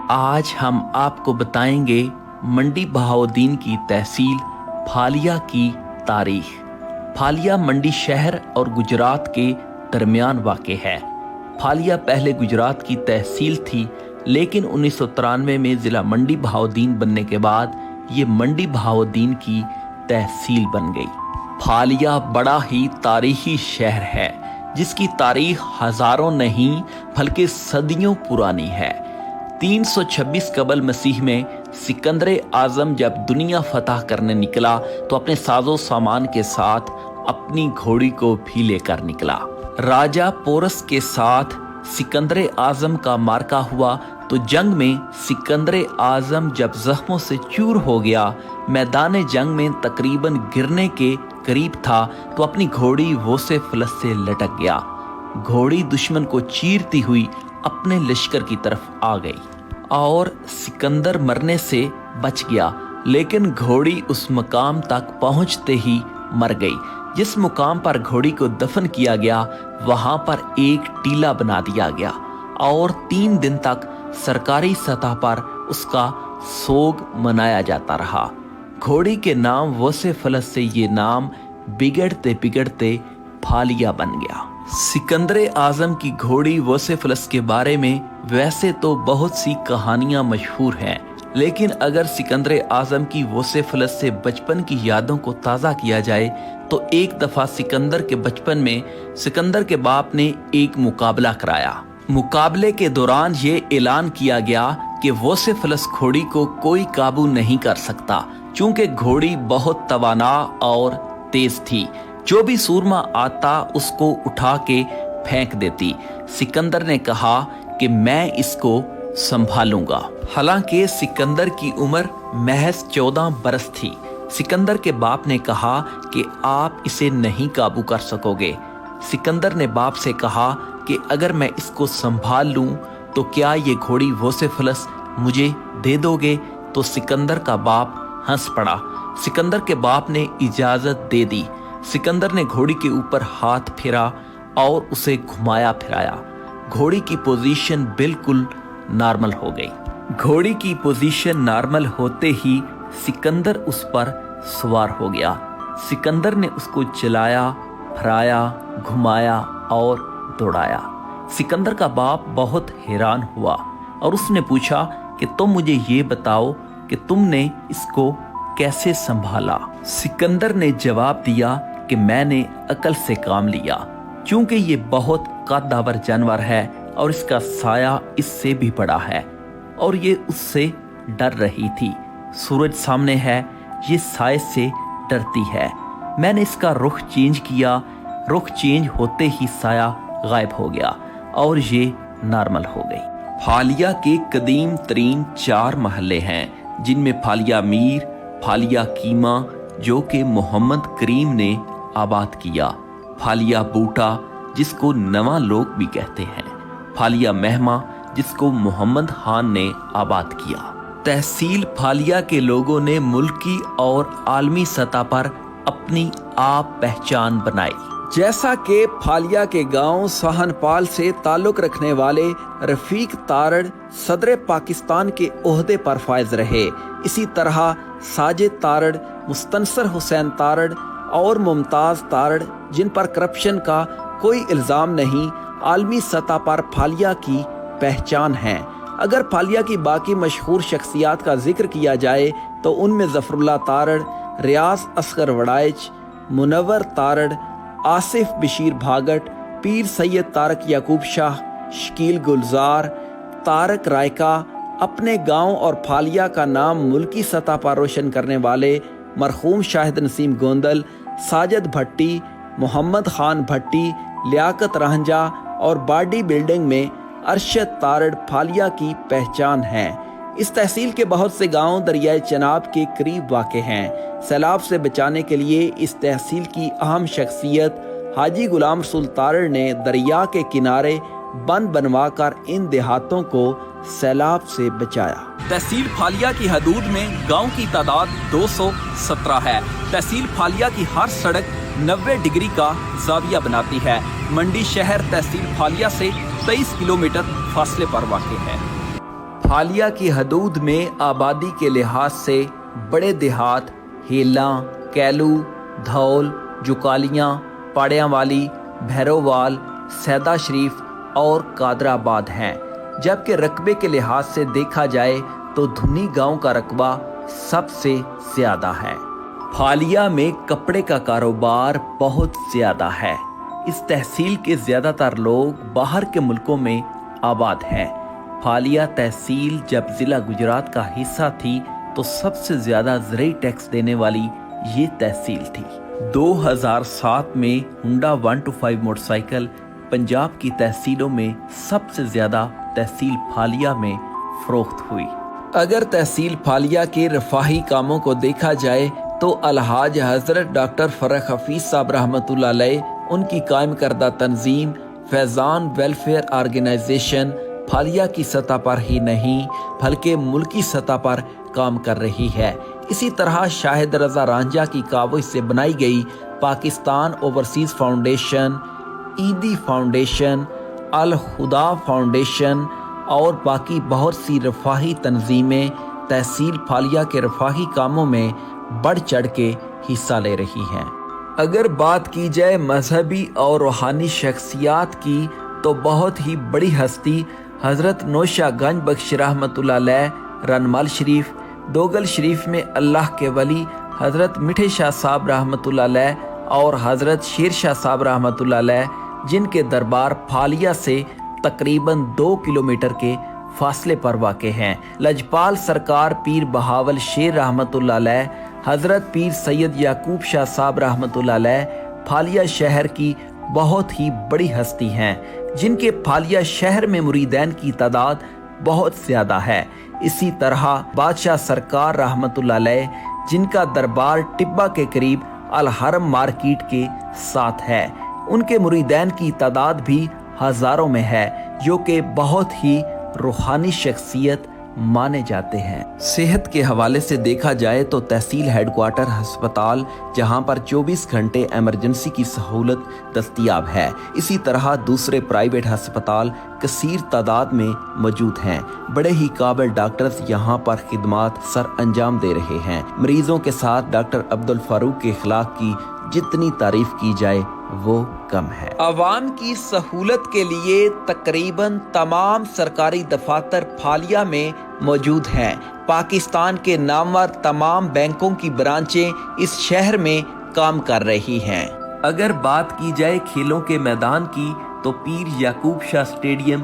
آج ہم آپ کو بتائیں گے منڈی بہاؤالدین کی تحصیل پھالیا کی تاریخ۔ پھالیا منڈی شہر اور گجرات کے درمیان واقع ہے۔ پھالیا پہلے گجرات کی تحصیل تھی، لیکن 1993 میں ضلع منڈی بہاؤالدین بننے کے بعد یہ منڈی بہاؤالدین کی تحصیل بن گئی۔ پھالیا بڑا ہی تاریخی شہر ہے، جس کی تاریخ ہزاروں نہیں بلکہ صدیوں پرانی ہے۔ 326 قبل مسیح میں سکندر اعظم جب دنیا فتح کرنے نکلا تو اپنے ساز و سامان کے ساتھ اپنی گھوڑی کو بھی لے کر نکلا۔ راجہ پورس کے ساتھ سکندر اعظم کا معرکہ ہوا تو جنگ میں سکندر اعظم جب زخموں سے چور ہو گیا، میدان جنگ میں تقریباً گرنے کے قریب تھا تو اپنی گھوڑی ووسیفلس سے لٹک گیا۔ گھوڑی دشمن کو چیرتی ہوئی اپنے لشکر کی طرف آ گئی اور سکندر مرنے سے بچ گیا، لیکن گھوڑی اس مقام تک پہنچتے ہی مر گئی۔ جس مقام پر گھوڑی کو دفن کیا گیا وہاں پر ایک ٹیلہ بنا دیا گیا اور 3 دن تک سرکاری سطح پر اس کا سوگ منایا جاتا رہا۔ گھوڑی کے نام ووسیفلس سے یہ نام بگڑتے بگڑتے پھالیا بن گیا۔ سکندر اعظم کی گھوڑی ووسیفلس کے بارے میں ویسے تو بہت سی کہانیاں مشہور ہیں، لیکن اگر سکندر اعظم کی ووسیفلس سے بچپن کی یادوں کو تازہ کیا جائے تو ایک دفعہ سکندر کے بچپن میں سکندر کے باپ نے ایک مقابلہ کرایا۔ مقابلے کے دوران یہ اعلان کیا گیا کہ ووسیفلس گھوڑی کو کوئی قابو نہیں کر سکتا، چونکہ گھوڑی بہت توانا اور تیز تھی۔ جو بھی سورما آتا اس کو اٹھا کے پھینک دیتی۔ سکندر نے کہا کہ میں اس کو سنبھالوں گا۔ حالانکہ سکندر کی عمر محض 14 برس تھی۔ سکندر کے باپ نے کہا کہ آپ اسے نہیں قابو کر سکو گے۔ سکندر نے باپ سے کہا کہ اگر میں اس کو سنبھال لوں تو کیا یہ گھوڑی ووسیفلس مجھے دے دو گے؟ تو سکندر کا باپ ہنس پڑا۔ سکندر کے باپ نے اجازت دے دی۔ سکندر نے گھوڑی کے اوپر ہاتھ پھیرا اور اسے گھمایا پھرایا۔ گھوڑی کی پوزیشن بالکل نارمل ہو گئی۔ گھوڑی کی پوزیشن نارمل ہوتے ہی سکندر اس پر سوار ہو گیا۔ سکندر نے اس کو چلایا، پھرایا، گھمایا اور دوڑایا۔ سکندر کا باپ بہت حیران ہوا اور اس نے پوچھا کہ تم مجھے یہ بتاؤ کہ تم نے اس کو کیسے سنبھالا؟ سکندر نے جواب دیا کہ میں نے عقل سے کام لیا، چونکہ یہ بہت قدور جانور ہے اور اس کا سایہ اس سے بھی بڑا ہے اور یہ اس سے ڈر رہی تھی۔ سورج سامنے ہے، یہ سائے سے ڈرتی ہے۔ میں نے اس کا رخ چینج کیا، رخ چینج ہوتے ہی سایہ غائب ہو گیا اور یہ نارمل ہو گئی۔ پھالیا کے قدیم ترین 4 محلے ہیں، جن میں پھالیا میر، پھالیا کیما جو کہ محمد کریم نے آباد کیا، پھالیا بوٹا جس کو نواں لوگ بھی کہتے ہیں، پھالیا مہما جس کو محمد خان نے آباد کیا۔ تحصیل پھالیا کے لوگوں نے ملکی اور عالمی سطح پر اپنی آپ پہچان بنائی۔ جیسا کہ پھالیا کے گاؤں سہن پال سے تعلق رکھنے والے رفیق تارڑ صدر پاکستان کے عہدے پر فائز رہے، اسی طرح ساجد تارڑ، مستنصر حسین تارڑ اور ممتاز تارڑ، جن پر کرپشن کا کوئی الزام نہیں، عالمی سطح پر پھالیا کی پہچان ہیں۔ اگر پھالیا کی باقی مشہور شخصیات کا ذکر کیا جائے تو ان میں ظفر اللہ تارڑ، ریاض اصغر وڑائچ، منور تارڑ، آصف بشیر بھاگٹ، پیر سید طارق یعقوب شاہ، شکیل گلزار، طارق رائکا، اپنے گاؤں اور پھالیا کا نام ملکی سطح پر روشن کرنے والے مرحوم شاہد نسیم گوندل، ساجد بھٹی، محمد خان بھٹی، لیاقت رہنجا اور باڈی بلڈنگ میں ارشد تارڑ پھالیا کی پہچان ہیں۔ اس تحصیل کے بہت سے گاؤں دریائے چناب کے قریب واقع ہیں۔ سیلاب سے بچانے کے لیے اس تحصیل کی اہم شخصیت حاجی غلام رسول تارڑ نے دریا کے کنارے بند بنوا کر ان دیہاتوں کو سیلاب سے بچایا۔ تحصیل پھالیا کی حدود میں گاؤں کی تعداد 217 ہے۔ تحصیل پھالیا کی ہر سڑک 90 ڈگری کا زاویہ بناتی ہے۔ منڈی شہر تحصیل پھالیا سے 23 کلومیٹر فاصلے پر واقع ہے۔ حالیہ کی حدود میں آبادی کے لحاظ سے بڑے دیہات ہیلا، کیلو، دھول، جکالیاں، پاڑیاں والی، بھیرووال، سیدہ شریف اور قادر آباد ہیں، جبکہ رقبے کے لحاظ سے دیکھا جائے تو دھنی گاؤں کا رقبہ سب سے زیادہ ہے۔ پھالیہ میں کپڑے کا کاروبار بہت زیادہ ہے۔ اس تحصیل کے زیادہ تر لوگ باہر کے ملکوں میں آباد ہیں۔ پھالیہ تحصیل جب ضلع گجرات کا حصہ تھی تو سب سے زیادہ زرعی ٹیکس دینے والی یہ تحصیل تھی۔ 2007 میں ہونڈا 125 موٹر سائیکل پنجاب کی تحصیلوں میں سب سے زیادہ تحصیل پھالیہ میں فروخت ہوئی۔ اگر تحصیل پھالیہ کے رفاہی کاموں کو دیکھا جائے تو الحاج حضرت ڈاکٹر فرخ حفیظ صاحب رحمۃ اللہ علیہ، ان کی قائم کردہ تنظیم فیضان ویلفیئر آرگنائزیشن پھالیہ کی سطح پر ہی نہیں بلکہ ملکی سطح پر کام کر رہی ہے۔ اسی طرح شاہد رضا رانجھا کی کاوش سے بنائی گئی پاکستان اوورسیز فاؤنڈیشن، عیدی فاؤنڈیشن، الہدا فاؤنڈیشن اور باقی بہت سی رفاہی تنظیمیں تحصیل پھالیہ کے رفاہی کاموں میں بڑھ چڑھ کے حصہ لے رہی ہیں۔ اگر بات کی جائے مذہبی اور روحانی شخصیات کی تو بہت ہی بڑی ہستی حضرت نوشہ گنج بخش رحمۃ اللہ علیہ رنمل شریف، دوگل شریف میں اللہ کے ولی حضرت میٹھے شاہ صاحب رحمۃ اللہ علیہ اور حضرت شیر شاہ صاحب رحمۃ اللہ علیہ، جن کے دربار پھالیہ سے تقریباً 2 کلومیٹر کے فاصلے پر واقع ہیں۔ لجپال سرکار پیر بہاول شیر رحمۃ اللہ علیہ، حضرت پیر سید یعقوب شاہ صاحب رحمۃ اللہ علیہ پھالیہ شہر کی بہت ہی بڑی ہستی ہیں، جن کے پھالیہ شہر میں مریدین کی تعداد بہت زیادہ ہے۔ اسی طرح بادشاہ سرکار رحمۃ اللہ علیہ، جن کا دربار ٹبہ کے قریب الحرم مارکیٹ کے ساتھ ہے، ان کے مریدین کی تعداد بھی ہزاروں میں ہے، جو کہ بہت ہی روحانی شخصیت مانے جاتے ہیں۔ صحت کے حوالے سے دیکھا جائے تو تحصیل ہیڈ کوارٹر ہسپتال، جہاں پر 24 گھنٹے ایمرجنسی کی سہولت دستیاب ہے، اسی طرح دوسرے پرائیویٹ ہسپتال کثیر تعداد میں موجود ہیں۔ بڑے ہی قابل ڈاکٹرز یہاں پر خدمات سر انجام دے رہے ہیں۔ مریضوں کے ساتھ ڈاکٹر عبدالفاروق کے اخلاق کی جتنی تعریف کی جائے وہ کم ہے۔ عوام کی سہولت کے لیے تقریباً تمام سرکاری دفاتر پھالیہ میں موجود ہیں۔ پاکستان کے نامور تمام بینکوں کی برانچیں اس شہر میں کام کر رہی ہیں۔ اگر بات کی جائے کھیلوں کے میدان کی تو پیر یعقوب شاہ اسٹیڈیم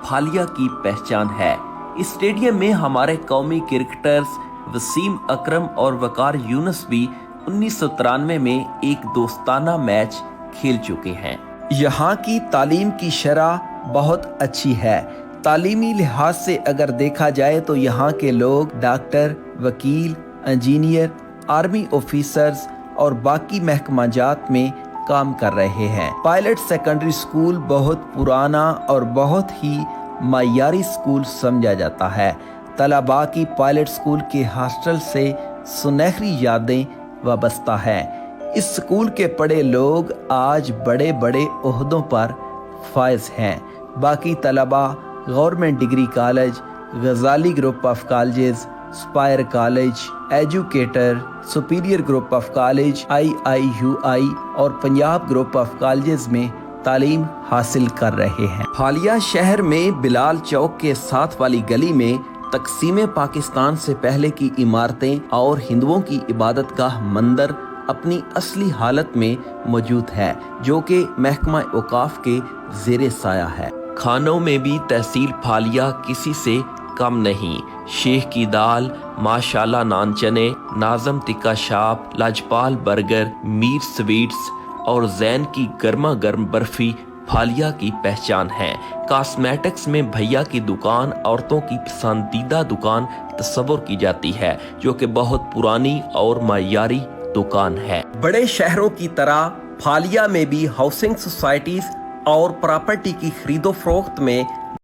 پھالیہ کی پہچان ہے۔ اس اسٹیڈیم میں ہمارے قومی کرکٹرز وسیم اکرم اور وقار یونس بھی 1993 میں ایک دوستانہ میچ کھیل چکے ہیں۔ یہاں کی تعلیم کی شرح بہت اچھی ہے۔ تعلیمی لحاظ سے اگر دیکھا جائے تو یہاں کے لوگ ڈاکٹر، وکیل، انجینئر، آرمی آفیسرز اور باقی محکمہ جات میں کام کر رہے ہیں۔ پائلٹ سیکنڈری اسکول بہت پرانا اور بہت ہی معیاری اسکول سمجھا جاتا ہے۔ طلباء کی پائلٹ اسکول کے ہاسٹل سے سنہری یادیں وابستہ ہیں۔ اس اسکول کے پڑھے لوگ آج بڑے بڑے عہدوں پر فائز ہیں۔ باقی طلباء government degree college, Ghazali group of colleges, Aspire college, educator, superior group of college, IIUI اور پنجاب گروپ آف کالجز میں تعلیم حاصل کر رہے ہیں۔ پھالیہ شہر میں بلال چوک کے ساتھ والی گلی میں تقسیم پاکستان سے پہلے کی عمارتیں اور ہندوؤں کی عبادت گاہ مندر اپنی اصلی حالت میں موجود ہے، جو کہ محکمہ اوقاف کے زیر سایہ ہے۔ کھانوں میں بھی تحصیل پھالیہ کسی سے کم نہیں۔ شیخ کی دال، ماشاءاللہ نان چنے، ناظم تکا شاپ، لاجپال برگر، میر سویٹس اور زین کی گرما گرم برفی پھالیہ کی پہچان ہے۔ کاسمیٹکس میں بھیا کی دکان عورتوں کی پسندیدہ دکان تصور کی جاتی ہے، جو کہ بہت پرانی اور معیاری دکان ہے۔ بڑے شہروں کی طرح پھالیہ میں بھی ہاؤسنگ سوسائٹیز اور پراپرٹی کی خرید و فروخت میں